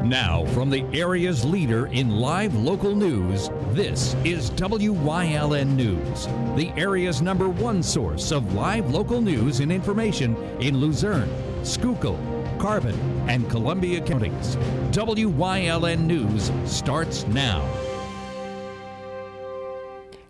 Now, from the area's leader in live local news, this is WYLN News, the area's #1 source of live local news and information in Luzerne, Schuylkill, Carbon, and Columbia counties. WYLN News starts now.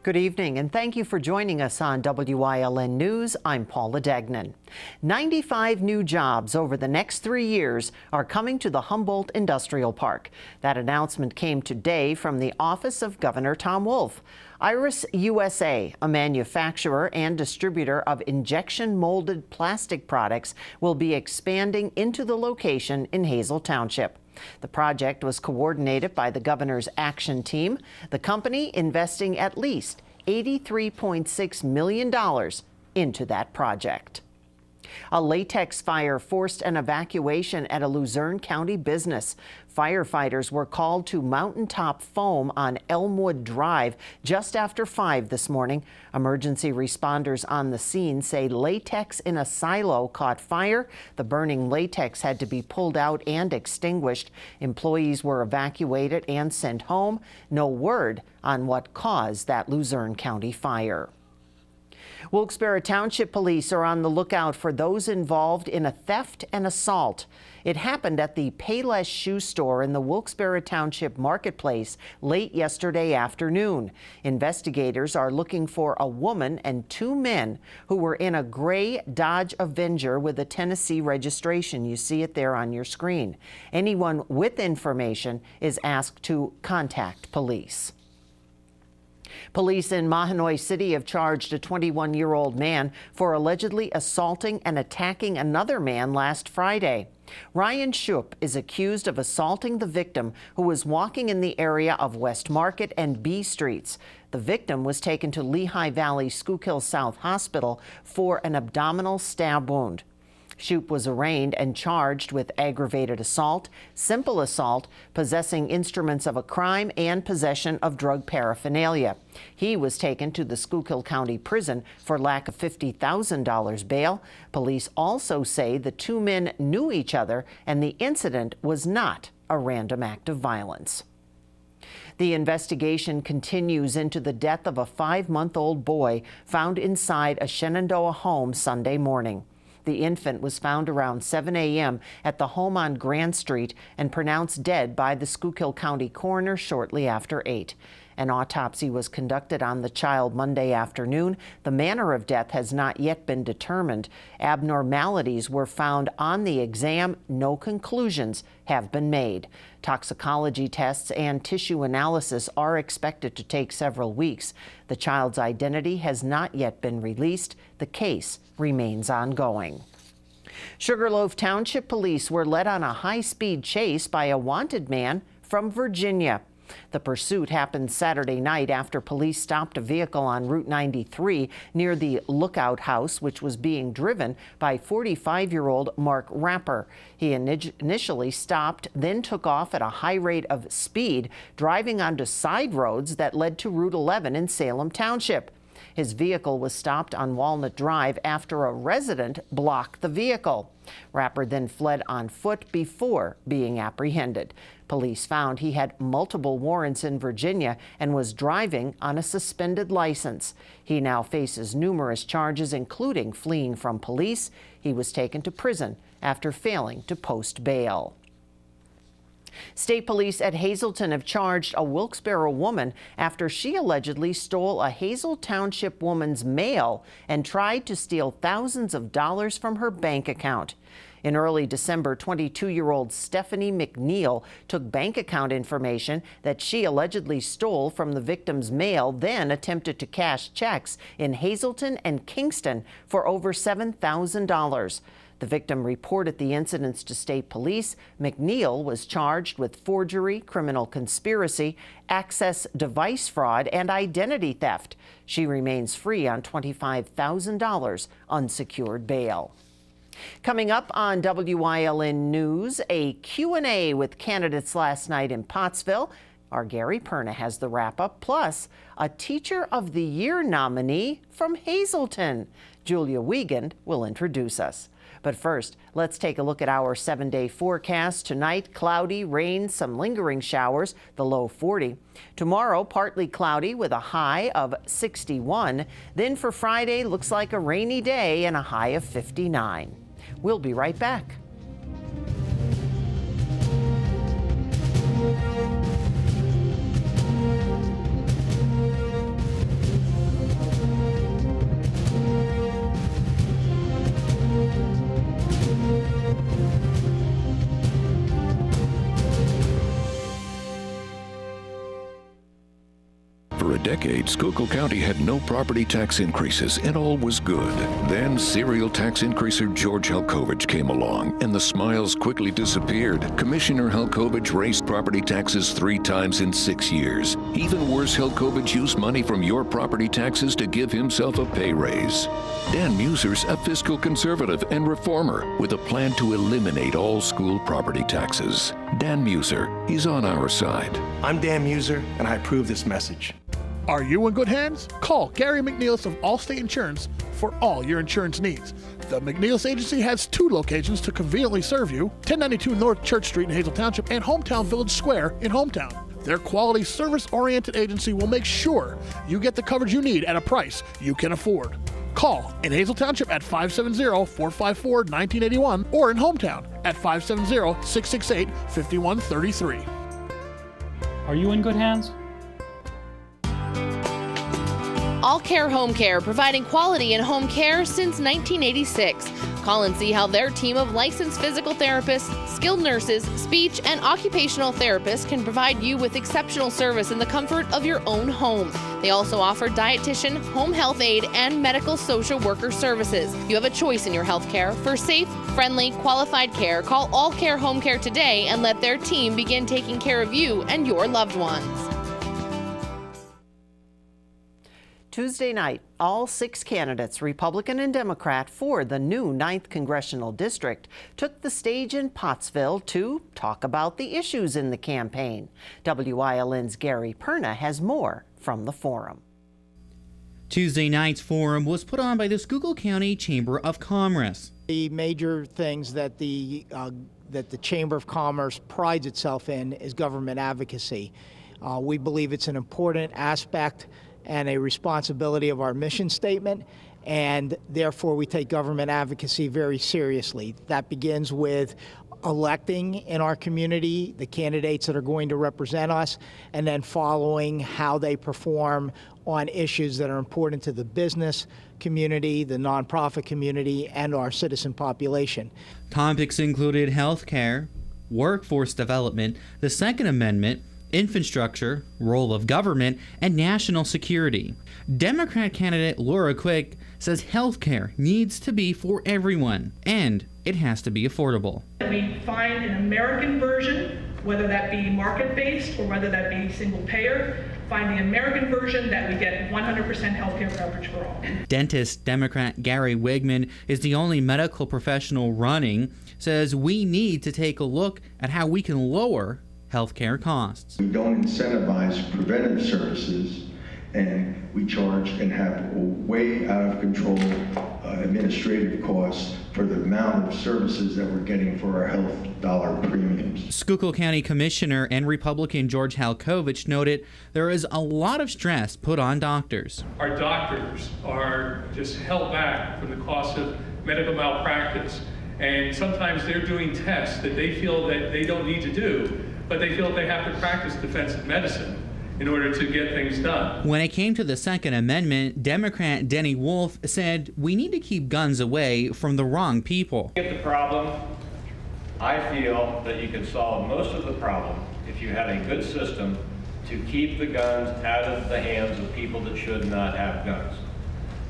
Good evening, and thank you for joining us on WYLN News. I'm Paula Degnan. 95 new jobs over the next 3 years are coming to the Humboldt Industrial Park. That announcement came today from the office of Governor Tom Wolf. Iris USA, a manufacturer and distributor of injection molded plastic products, will be expanding into the location in Hazel Township. The project was coordinated by the governor's action team, the company investing at least $83.6 million into that project. A latex fire forced an evacuation at a Luzerne County business. Firefighters were called to Mountaintop Foam on Elmwood Drive just after 5 this morning. Emergency responders on the scene say latex in a silo caught fire. The burning latex had to be pulled out and extinguished. Employees were evacuated and sent home. No word on what caused that Luzerne County fire. Wilkes-Barre Township Police are on the lookout for those involved in a theft and assault. It happened at the Payless Shoe Store in the Wilkes-Barre Township Marketplace late yesterday afternoon. Investigators are looking for a woman and 2 men who were in a gray Dodge Avenger with a Tennessee registration. You see it there on your screen. Anyone with information is asked to contact police. Police in Mahanoy City have charged a 21-year-old man for allegedly assaulting and attacking another man last Friday. Ryan Shoup is accused of assaulting the victim, who was walking in the area of West Market and B Streets. The victim was taken to Lehigh Valley Schuylkill South Hospital for an abdominal stab wound. Shoup was arraigned and charged with aggravated assault, simple assault, possessing instruments of a crime, and possession of drug paraphernalia. He was taken to the Schuylkill County Prison for lack of $50,000 bail. Police also say the 2 men knew each other and the incident was not a random act of violence. The investigation continues into the death of a 5-month-old boy found inside a Shenandoah home Sunday morning. The infant was found around 7 a.m. at the home on Grand Street and pronounced dead by the Schuylkill County coroner shortly after 8. An autopsy was conducted on the child Monday afternoon. The manner of death has not yet been determined. Abnormalities were found on the exam. No conclusions have been made. Toxicology tests and tissue analysis are expected to take several weeks. The child's identity has not yet been released. The case remains ongoing. Sugarloaf Township Police were led on a high-speed chase by a wanted man from Virginia. The pursuit happened Saturday night after police stopped a vehicle on Route 93 near the Lookout House, which was being driven by 45-year-old Mark Rapper. He initially stopped, then took off at a high rate of speed, driving onto side roads that led to Route 11 in Salem Township. His vehicle was stopped on Walnut Drive after a resident blocked the vehicle. Rapper then fled on foot before being apprehended. Police found he had multiple warrants in Virginia and was driving on a suspended license. He now faces numerous charges, including fleeing from police. He was taken to prison after failing to post bail. State police at Hazelton have charged a Wilkes-Barre woman after she allegedly stole a Hazel Township woman's mail and tried to steal thousands of dollars from her bank account. In early December, 22-year-old Stephanie McNeil took bank account information that she allegedly stole from the victim's mail, then attempted to cash checks in Hazelton and Kingston for over $7,000. The victim reported the incidents to state police. McNeil was charged with forgery, criminal conspiracy, access device fraud, and identity theft. She remains free on $25,000 unsecured bail. Coming up on WYLN News, a Q&A with candidates last night in Pottsville. Our Gary Perna has the wrap-up, plus a Teacher of the Year nominee from Hazleton. Julia Wiegand will introduce us. But first, let's take a look at our 7-day forecast. Tonight, cloudy, rain, some lingering showers, the low 40. Tomorrow, partly cloudy with a high of 61. Then for Friday, looks like a rainy day and a high of 59. We'll be right back. For a decade, Schuylkill County had no property tax increases, and all was good. Then serial tax increaser George Helkovich came along, and the smiles quickly disappeared. Commissioner Helkovich raised property taxes 3 times in 6 years. Even worse, Helkovich used money from your property taxes to give himself a pay raise. Dan Muser's a fiscal conservative and reformer with a plan to eliminate all school property taxes. Dan Muser, he's on our side. I'm Dan Muser, and I approve this message. Are you in good hands? Call Gary McNeilis of Allstate Insurance for all your insurance needs. The McNeilis Agency has 2 locations to conveniently serve you, 1092 North Church Street in Hazel Township and Hometown Village Square in Hometown. Their quality, service-oriented agency will make sure you get the coverage you need at a price you can afford. Call in Hazel Township at 570-454-1981 or in Hometown at 570-668-5133. Are you in good hands? All Care Home Care, providing quality in home care since 1986. Call and see how their team of licensed physical therapists, skilled nurses, speech, and occupational therapists can provide you with exceptional service in the comfort of your own home. They also offer dietitian, home health aide, and medical social worker services. You have a choice in your health care. For safe, friendly, qualified care, call All Care Home Care today and let their team begin taking care of you and your loved ones. Tuesday night, all 6 candidates, Republican and Democrat, for the new 9th Congressional District took the stage in Pottsville to talk about the issues in the campaign. WILN's Gary Perna has more from the forum. Tuesday night's forum was put on by the Schuylkill County Chamber of Commerce. The major things that the Chamber of Commerce prides itself in is government advocacy. We believe it's an important aspect and a responsibility of our mission statement, and therefore we take government advocacy very seriously. That begins with electing in our community the candidates that are going to represent us, and then following how they perform on issues that are important to the business community, the nonprofit community, and our citizen population. Topics included health care, workforce development, the Second Amendment, infrastructure, role of government, and national security. Democrat candidate Laura Quick says health care needs to be for everyone, and it has to be affordable. We find an American version, whether that be market-based or whether that be single-payer, find the American version that we get 100% health care coverage for all. Dentist Democrat Gary Wigman is the only medical professional running, says we need to take a look at how we can lower healthcare costs. We don't incentivize preventive services, and we charge and have way out of control administrative costs for the amount of services that we're getting for our health dollar premiums. Schuylkill County Commissioner and Republican George Helkovich noted there is a lot of stress put on doctors. Our doctors are just held back from the cost of medical malpractice, and sometimes they're doing tests that they feel that they don't need to do, but they feel they have to practice defensive medicine in order to get things done. When it came to the Second Amendment, Democrat Denny Wolf said we need to keep guns away from the wrong people. Get the problem. I feel that you can solve most of the problem if you had a good system to keep the guns out of the hands of people that should not have guns.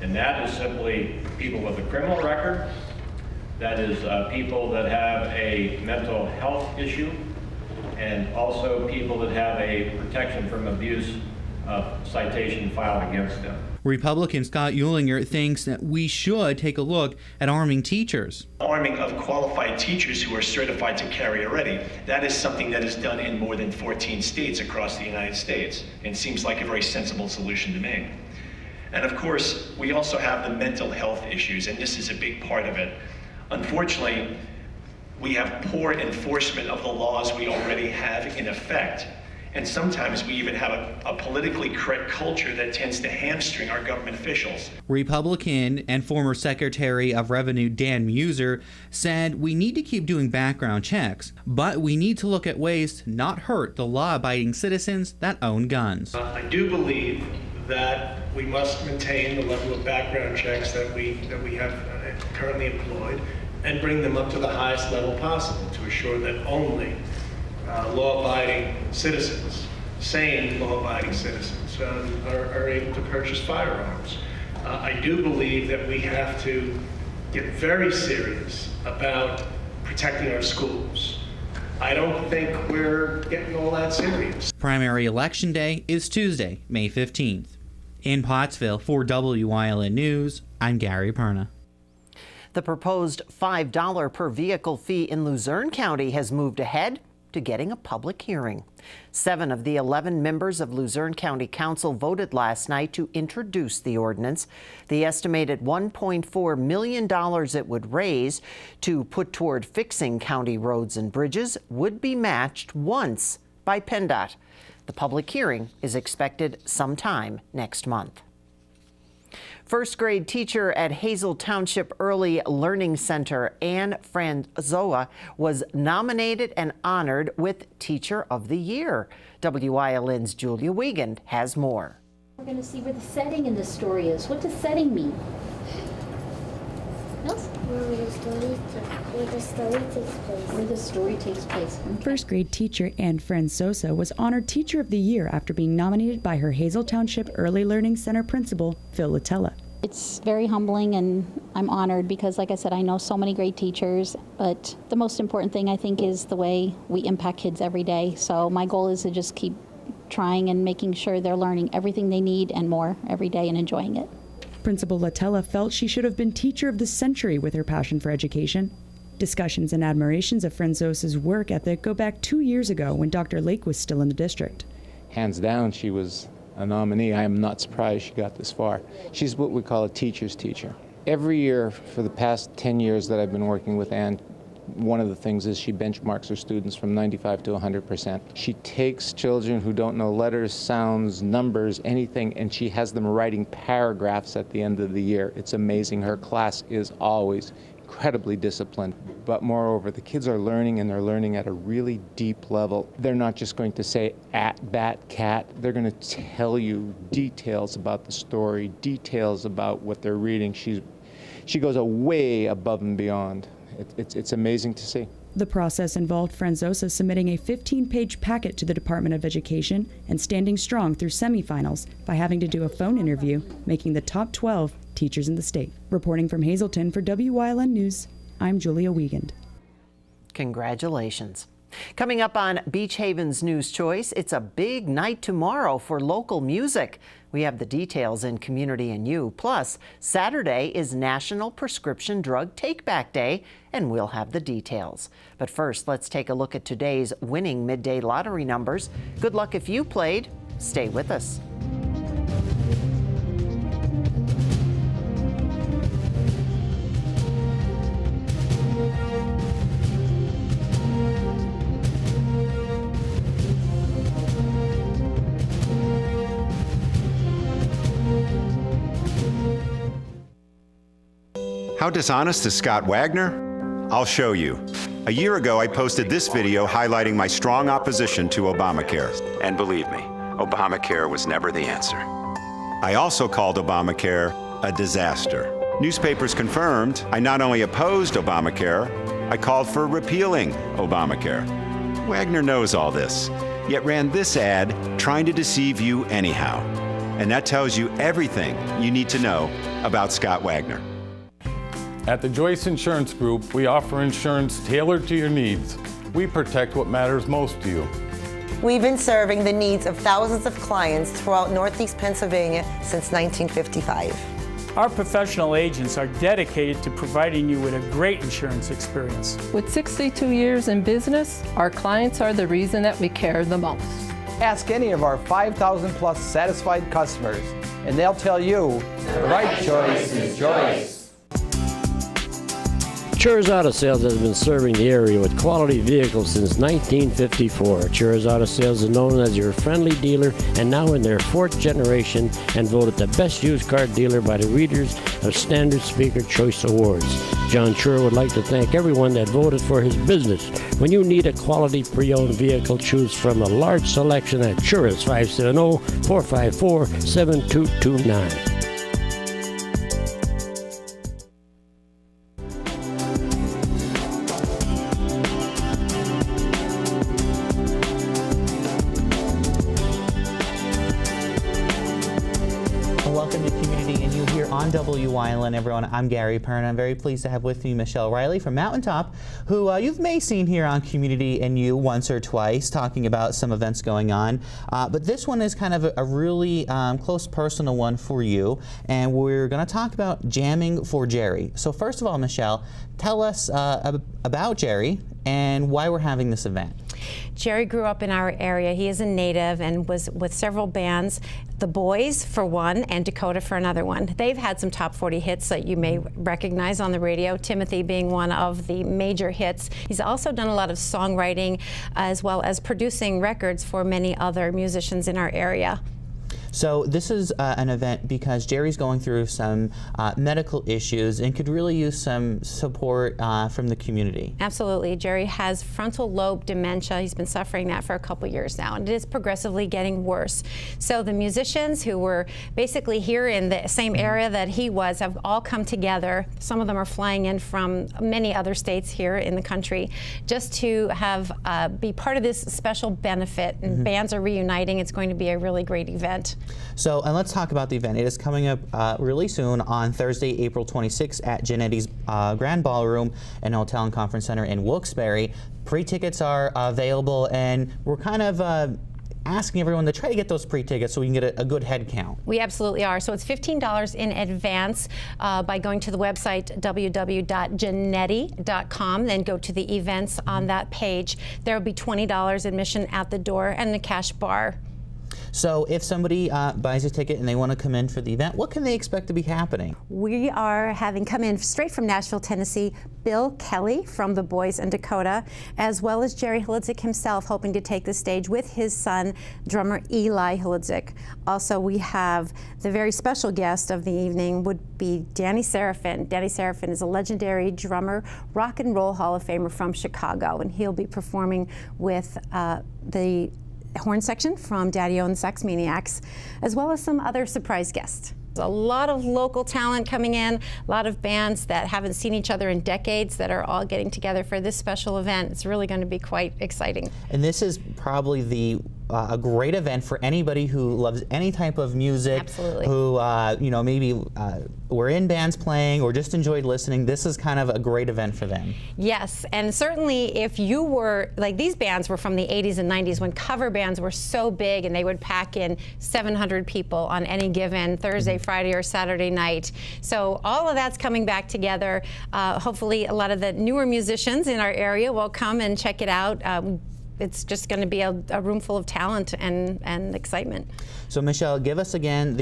And that is simply people with a criminal record, that is people that have a mental health issue, and also people that have a protection from abuse citation filed against them. Republican Scott Uehlinger thinks that we should take a look at arming teachers. Arming of qualified teachers who are certified to carry already. That is something that is done in more than 14 states across the United States, and seems like a very sensible solution to me. And of course, we also have the mental health issues, and this is a big part of it. Unfortunately, we have poor enforcement of the laws we already have in effect. And sometimes we even have a politically correct culture that tends to hamstring our government officials. Republican and former Secretary of Revenue Dan Muser said we need to keep doing background checks, but we need to look at ways to not hurt the law-abiding citizens that own guns. I do believe that we must maintain the level of background checks that we have currently employed and bring them up to the highest level possible to assure that only law-abiding citizens, sane law-abiding citizens, are able to purchase firearms. I do believe that we have to get very serious about protecting our schools. I don't think we're getting all that serious. Primary election day is Tuesday, May 15th. In Pottsville, for WYLN News, I'm Gary Perna. The proposed $5 per vehicle fee in Luzerne County has moved ahead to getting a public hearing. 7 of the 11 members of Luzerne County Council voted last night to introduce the ordinance. The estimated $1.4 million it would raise to put toward fixing county roads and bridges would be matched once by PennDOT. The public hearing is expected sometime next month. First grade teacher at Hazel Township Early Learning Center, Anne Franzoa, was nominated and honored with Teacher of the Year. WYLN's Julia Wiegand has more. We're going to see where the setting in the story is. What does setting mean? Nels? Where the story takes place. Okay. First grade teacher Anne Franzoa was honored Teacher of the Year after being nominated by her Hazel Township Early Learning Center principal, Phil Latella. It's very humbling, and I'm honored because, like I said, I know so many great teachers, but the most important thing I think is the way we impact kids every day. So my goal is to just keep trying and making sure they're learning everything they need and more every day and enjoying it. Principal Latella felt she should have been Teacher of the Century with her passion for education. Discussions and admirations of Franzosa's work ethic go back 2 years ago when Dr. Lake was still in the district. Hands down, she was a nominee. I am not surprised she got this far. She's what we call a teacher's teacher. Every year for the past 10 years that I've been working with Anne, one of the things is she benchmarks her students from 95 to 100%. She takes children who don't know letters, sounds, numbers, anything, and she has them writing paragraphs at the end of the year. It's amazing. Her class is always incredibly disciplined, but moreover, the kids are learning, and they're learning at a really deep level. They're not just going to say at, bat, cat. They're going to tell you details about the story, details about what they're reading. She goes way above and beyond. It's amazing to see. The process involved Franzosa submitting a 15-page packet to the Department of Education and standing strong through semifinals by having to do a phone interview, making the top 12 teachers in the state. Reporting from Hazleton for WYLN News, I'm Julia Wiegand. Congratulations. Coming up on Beach Haven's News Choice, it's a big night tomorrow for local music. We have the details in Community and You. Plus, Saturday is National Prescription Drug Take-Back Day, and we'll have the details. But first, let's take a look at today's winning midday lottery numbers. Good luck if you played. Stay with us. How dishonest is Scott Wagner? I'll show you. A year ago, I posted this video highlighting my strong opposition to Obamacare. And believe me, Obamacare was never the answer. I also called Obamacare a disaster. Newspapers confirmed I not only opposed Obamacare, I called for repealing Obamacare. Wagner knows all this, yet ran this ad trying to deceive you anyhow. And that tells you everything you need to know about Scott Wagner. At the Joyce Insurance Group, we offer insurance tailored to your needs. We protect what matters most to you. We've been serving the needs of thousands of clients throughout Northeast Pennsylvania since 1955. Our professional agents are dedicated to providing you with a great insurance experience. With 62 years in business, our clients are the reason that we care the most. Ask any of our 5,000 plus satisfied customers, and they'll tell you the right choice is Joyce. Churz Auto Sales has been serving the area with quality vehicles since 1954. Churz Auto Sales is known as your friendly dealer and now in their 4th generation and voted the best used car dealer by the readers of Standard Speaker Choice Awards. John Chur would like to thank everyone that voted for his business. When you need a quality pre-owned vehicle, choose from a large selection at Churz 570-454-7229. Wyln, everyone. I'm Gary Pern. I'm very pleased to have with me Michelle Riley from Mountaintop, who you may have seen here on Community and You once or twice talking about some events going on. But this one is kind of a really close personal one for you, and we're going to talk about Jamming for Jerry. So first of all, Michelle, tell us about Jerry and why we're having this event. Jerry grew up in our area. He is a native and was with several bands, The Boys for one and Dakota for another one. They've had some top 40 hits that you may recognize on the radio, Timothy being one of the major hits. He's also done a lot of songwriting as well as producing records for many other musicians in our area. So this is an event because Jerry's going through some medical issues and could really use some support from the community. Absolutely. Jerry has frontal lobe dementia. He's been suffering that for a couple years now, and it is progressively getting worse. So the musicians who were basically here in the same area that he was have all come together. Some of them are flying in from many other states here in the country just to have be part of this special benefit, and bands are reuniting. It's going to be a really great event. So, and let's talk about the event. It is coming up really soon on Thursday, April 26th at Genetti's Grand Ballroom and Hotel and Conference Center in Wilkes-Barre. Pre-tickets are available, and we're kind of asking everyone to try to get those pre-tickets so we can get a good head count. We absolutely are. So it's $15 in advance by going to the website www.genetti.com, then go to the events on that page. There will be $20 admission at the door and a cash bar. So if somebody buys a ticket and they want to come in for the event, what can they expect to be happening? We are having come in straight from Nashville, Tennessee, Bill Kelly from The Boys and Dakota, as well as Jerry Hlidzic himself, hoping to take the stage with his son, drummer Eli Hlidzic. Also, we have the very special guest of the evening would be Danny Seraphin. Danny Seraphin is a legendary drummer, rock and roll Hall of Famer from Chicago, and he'll be performing with the horn section from Daddy-O and the Sax Maniacs, as well as some other surprise guests. There's a lot of local talent coming in, a lot of bands that haven't seen each other in decades that are all getting together for this special event. It's really going to be quite exciting. And this is probably a great event for anybody who loves any type of music. Absolutely. Who you know, maybe were in bands playing or just enjoyed listening. This is kind of a great event for them. Yes, and certainly if you were, like these bands were from the 80s and 90s when cover bands were so big and they would pack in 700 people on any given Thursday, Friday, or Saturday night. So all of that's coming back together. Hopefully a lot of the newer musicians in our area will come and check it out. It's just going to be a room full of talent and excitement. So Michelle, give us again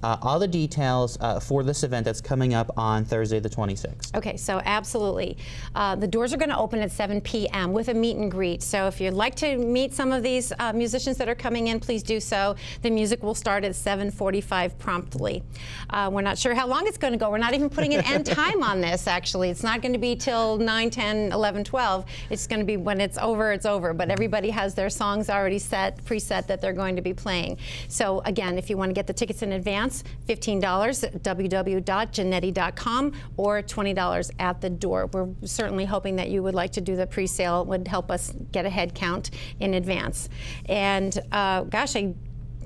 all the details for this event that's coming up on Thursday the 26th. Okay, so absolutely. The doors are going to open at 7 p.m. with a meet and greet. So if you'd like to meet some of these musicians that are coming in, please do so. The music will start at 7:45 promptly. We're not sure how long it's going to go. We're not even putting an end time on this, actually. It's not going to be till 9, 10, 11, 12. It's going to be when it's over, it's over. But everybody has their songs already preset that they're going to be playing. So again, if you want to get the tickets in advance, $15 at www.genetti.com or $20 at the door. We're certainly hoping that you would like to do the pre-sale. It would help us get a head count in advance. And gosh, I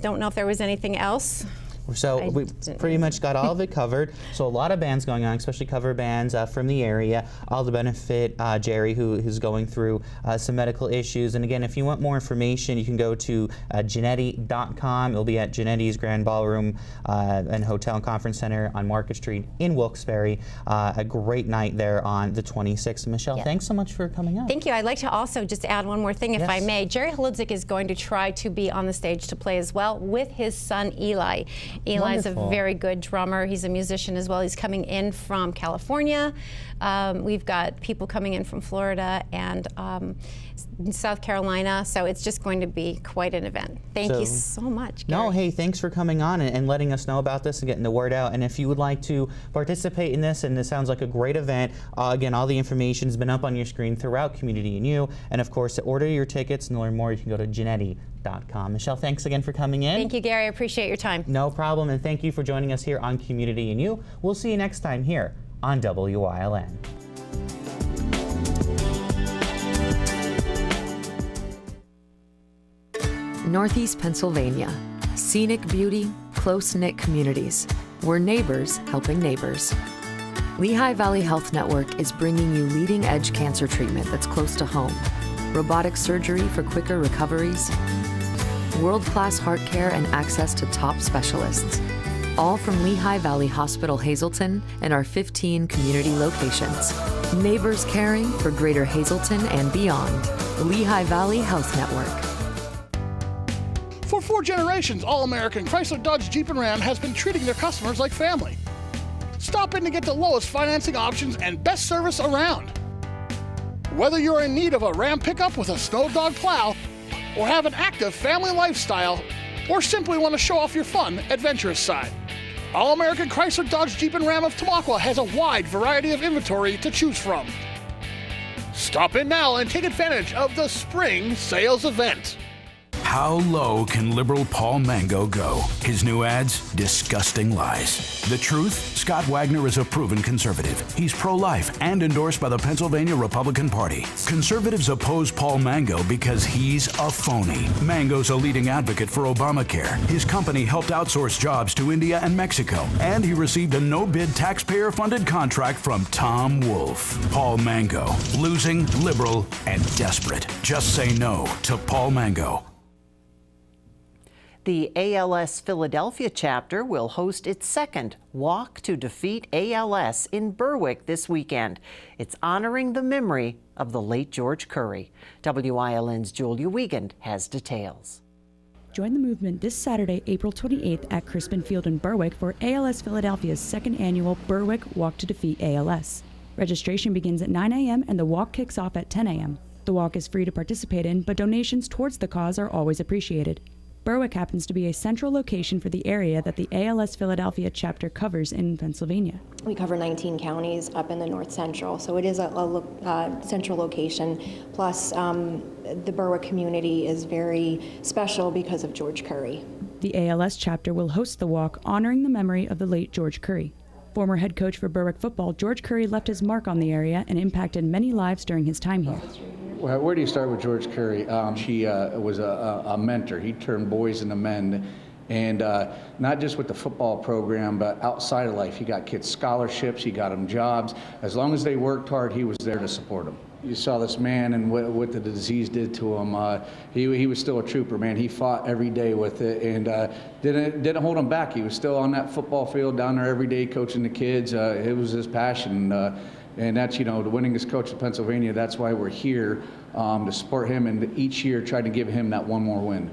don't know if there was anything else. So we pretty much got all of it covered. So a lot of bands going on, especially cover bands from the area, all to benefit Jerry, who's going through some medical issues. And again, if you want more information, you can go to Genetti.com. It'll be at Genetti's Grand Ballroom and Hotel and Conference Center on Market Street in Wilkes-Barre. A great night there on the 26th. Michelle, thanks so much for coming up. Thank you. I'd like to also just add one more thing, if I may. Jerry Hludzic is going to try to be on the stage to play as well with his son Eli. Eli's a very good drummer. He's a musician as well. He's coming in from California. We've got people coming in from Florida and South Carolina, so it's just going to be quite an event. Thank you so much, Gary. No, hey, thanks for coming on and letting us know about this and getting the word out. And if you would like to participate in this, and this sounds like a great event, again, all the information's been up on your screen throughout Community and You. And of course, to order your tickets and learn more, you can go to Genetti.com. Michelle, thanks again for coming in. Thank you, Gary. I appreciate your time. No problem, and thank you for joining us here on Community and You. We'll see you next time here on WYLN. Northeast Pennsylvania. Scenic beauty, close-knit communities. We're neighbors helping neighbors. Lehigh Valley Health Network is bringing you leading-edge cancer treatment that's close to home. Robotic surgery for quicker recoveries. World-class heart care and access to top specialists. All from Lehigh Valley Hospital Hazleton and our 15 community locations. Neighbors caring for Greater Hazleton and beyond. The Lehigh Valley Health Network. For 4 generations, All-American Chrysler, Dodge, Jeep, and Ram has been treating their customers like family. Stop in to get the lowest financing options and best service around. Whether you're in need of a Ram pickup with a Snow Dog plow, or have an active family lifestyle, or simply want to show off your fun, adventurous side, All-American Chrysler, Dodge, Jeep, and Ram of Tamaqua has a wide variety of inventory to choose from. Stop in now and take advantage of the spring sales event. How low can liberal Paul Mango go? His new ads? Disgusting lies. The truth? Scott Wagner is a proven conservative. He's pro-life and endorsed by the Pennsylvania Republican Party. Conservatives oppose Paul Mango because he's a phony. Mango's a leading advocate for Obamacare. His company helped outsource jobs to India and Mexico, and he received a no-bid taxpayer-funded contract from Tom Wolfe. Paul Mango. Losing, liberal, and desperate. Just say no to Paul Mango. The ALS Philadelphia chapter will host its second Walk to Defeat ALS in Berwick this weekend. It's honoring the memory of the late George Curry. WYLN's Julia Wiegand has details. Join the movement this Saturday, April 28th at Crispin Field in Berwick for ALS Philadelphia's second annual Berwick Walk to Defeat ALS. Registration begins at 9 a.m. and the walk kicks off at 10 a.m. The walk is free to participate in, but donations towards the cause are always appreciated. Berwick happens to be a central location for the area that the ALS Philadelphia chapter covers in Pennsylvania. We cover 19 counties up in the North Central, so it is a central location. Plus, the Berwick community is very special because of George Curry. The ALS chapter will host the walk honoring the memory of the late George Curry. Former head coach for Berwick football, George Curry left his mark on the area and impacted many lives during his time here. Well, where do you start with George Curry? He was a mentor. He turned boys into men. And not just with the football program, but outside of life. He got kids scholarships, he got them jobs. As long as they worked hard, he was there to support them. You saw this man and what the disease did to him. He was still a trooper, man. He fought every day with it and didn't hold him back. He was still on that football field down there every day coaching the kids. It was his passion. And that's, the winningest coach of Pennsylvania. That's why we're here to support him and each year try to give him that one more win.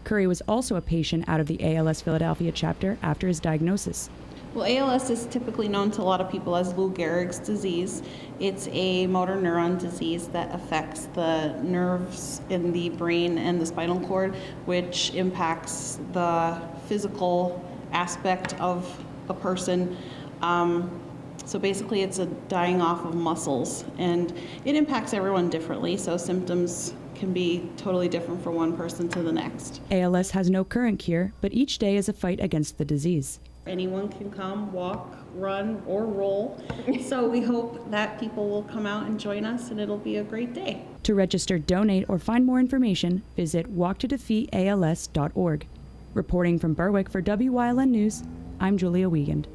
Curry was also a patient out of the ALS Philadelphia chapter after his diagnosis. Well, ALS is typically known to a lot of people as Lou Gehrig's disease. It's a motor neuron disease that affects the nerves in the brain and the spinal cord, which impacts the physical aspect of a person. So basically it's a dying off of muscles, and it impacts everyone differently, so symptoms can be totally different from one person to the next. ALS has no current cure, but each day is a fight against the disease. Anyone can come, walk, run, or roll. So we hope that people will come out and join us, and it'll be a great day. To register, donate, or find more information, visit walktodefeatals.org. Reporting from Berwick for WYLN News, I'm Julia Wiegand.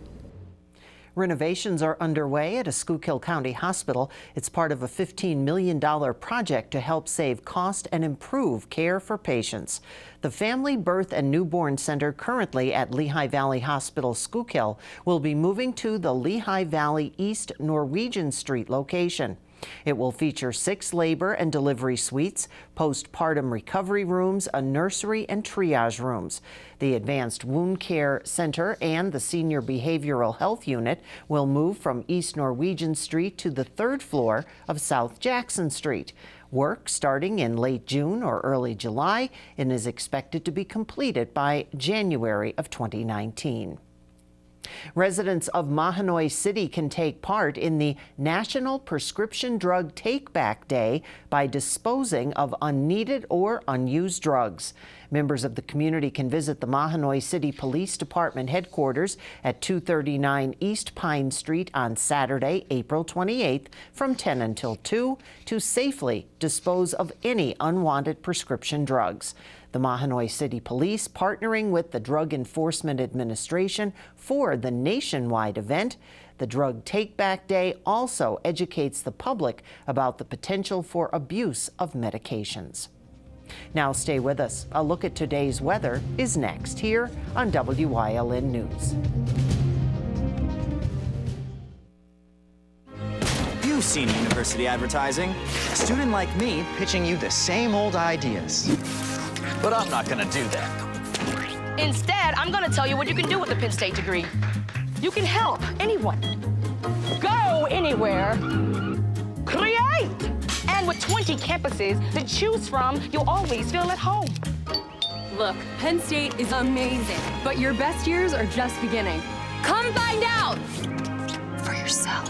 Renovations are underway at a Schuylkill County hospital. It's part of a $15 million project to help save cost and improve care for patients. The Family, Birth, and Newborn Center, currently at Lehigh Valley Hospital Schuylkill, will be moving to the Lehigh Valley East Norwegian Street location. It will feature 6 labor and delivery suites, postpartum recovery rooms, a nursery, and triage rooms. The Advanced Wound Care Center and the Senior Behavioral Health Unit will move from East Norwegian Street to the 3rd floor of South Jackson Street. Work starting in late June or early July and is expected to be completed by January of 2019. Residents of Mahanoy City can take part in the National Prescription Drug Take-Back Day by disposing of unneeded or unused drugs. Members of the community can visit the Mahanoy City Police Department headquarters at 239 East Pine Street on Saturday, April 28th from 10 until 2 to safely dispose of any unwanted prescription drugs. The Mahanoy City Police, partnering with the Drug Enforcement Administration for the nationwide event. The Drug Take-Back Day also educates the public about the potential for abuse of medications. Now stay with us. A look at today's weather is next here on WYLN News. You've seen university advertising. A student like me pitching you the same old ideas. But I'm not gonna do that. Instead, I'm gonna tell you what you can do with a Penn State degree. You can help anyone. Go anywhere. Create! And with 20 campuses to choose from, you'll always feel at home. Look, Penn State is amazing, but your best years are just beginning. Come find out for yourself.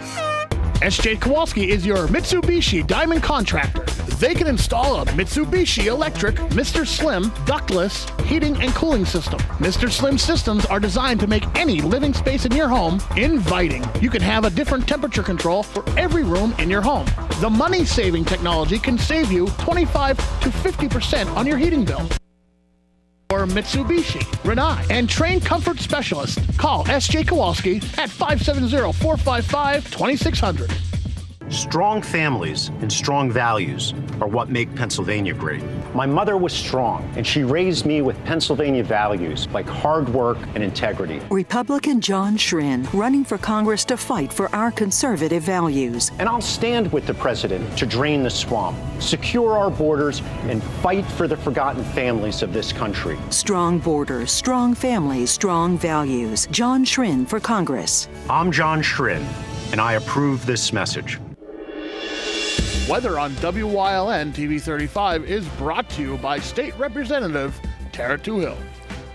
S.J. Kowalski is your Mitsubishi Diamond contractor. They can install a Mitsubishi electric Mr. Slim ductless heating and cooling system. Mr. Slim systems are designed to make any living space in your home inviting. You can have a different temperature control for every room in your home. The money-saving technology can save you 25 to 50% on your heating bill. Or Mitsubishi, Renai, and trained comfort specialist. Call S.J. Kowalski at 570-455-2600. Strong families and strong values are what make Pennsylvania great. My mother was strong, and she raised me with Pennsylvania values like hard work and integrity. Republican John Schrin running for Congress to fight for our conservative values. And I'll stand with the president to drain the swamp, secure our borders, and fight for the forgotten families of this country. Strong borders, strong families, strong values. John Schrin for Congress. I'm John Schrin, and I approve this message. Weather on WYLN TV 35 is brought to you by State Representative Tara Toohill.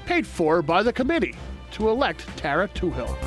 Paid for by the committee to elect Tara Toohill.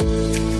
Wyln.